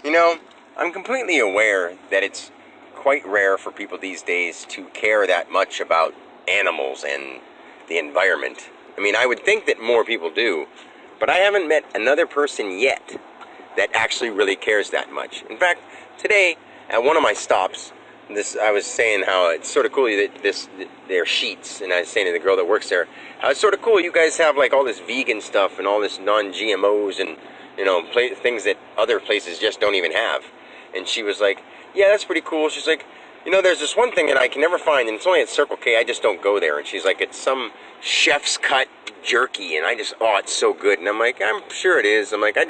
You know, I'm completely aware that it's quite rare for people these days to care that much about animals and the environment. I mean, I would think that more people do, but I haven't met another person yet that actually really cares that much. In fact, today at one of my stops, I was saying how it's sort of cool that their sheets, and I was saying to the girl that works there, how it's sort of cool you guys have like all this vegan stuff and all this non-GMOs and things that other places just don't even have. And she was like, yeah, that's pretty cool. She's like, there's this one thing that I can never find, and it's only at Circle K. I just don't go there. And she's like, it's some chef's cut jerky, and it's so good. And I'm like, I'm sure it is. I'm like, I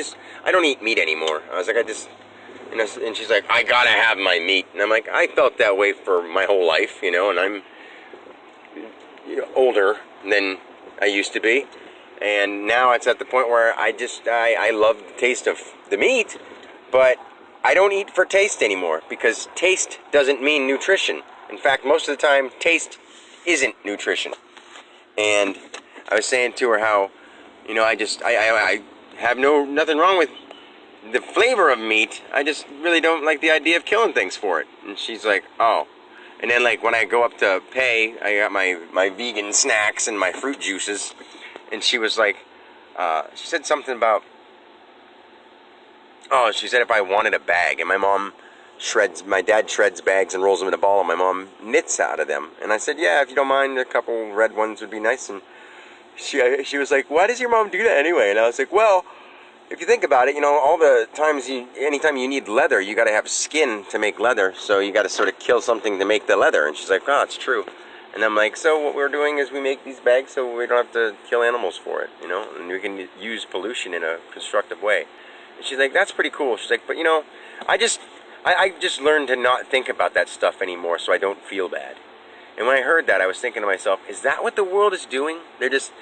don't eat meat anymore. I was like, and she's like, I gotta have my meat. And I'm like, I felt that way for my whole life, and I'm older than I used to be. And now it's at the point where I love the taste of the meat, but I don't eat for taste anymore, because taste doesn't mean nutrition. In fact, most of the time, taste isn't nutrition. And I was saying to her how, I have nothing wrong with the flavor of meat. I just really don't like the idea of killing things for it. And she's like, oh. And then like when I go up to pay, I got my vegan snacks and my fruit juices. And she was like, she said something about, she said if I wanted a bag, and my dad shreds bags and rolls them in a ball, and my mom knits out of them. And I said, yeah, if you don't mind, a couple red ones would be nice. And she was like, why does your mom do that anyway? And I was like, well, if you think about it, all the times anytime you need leather, you got to have skin to make leather, so you got to sort of kill something to make the leather. And she's like, oh, it's true. And I'm like, so what we're doing is we make these bags so we don't have to kill animals for it, and we can use pollution in a constructive way. And she's like, that's pretty cool. She's like, but I just learned to not think about that stuff anymore, so I don't feel bad. And when I heard that, I was thinking to myself, is that what the world is doing? They're just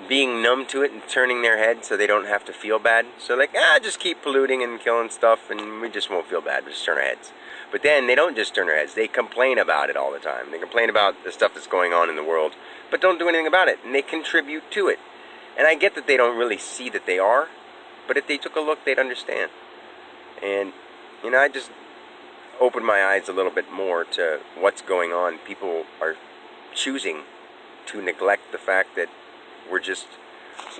being numb to it and turning their head so they don't have to feel bad. So like, just keep polluting and killing stuff and we just won't feel bad. We'll just turn our heads. But then they don't just turn their heads. They complain about it all the time. They complain about the stuff that's going on in the world, but don't do anything about it. And they contribute to it. And I get that they don't really see that they are, but if they took a look, they'd understand. And, I just opened my eyes a little bit more to what's going on. People are choosing to neglect the fact that we're just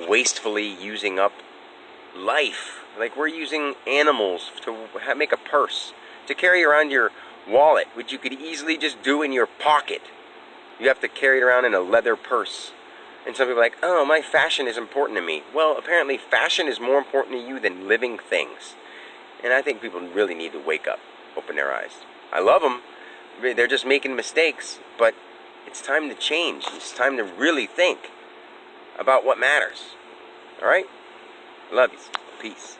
wastefully using up life. Like we're using animals to make a purse, to carry around your wallet, which you could easily just do in your pocket. You have to carry it around in a leather purse. And some people are like, oh, my fashion is important to me. Well, apparently fashion is more important to you than living things. And I think people really need to wake up, open their eyes. I love them. They're just making mistakes, but it's time to change. It's time to really think about what matters. All right? Love you. Peace.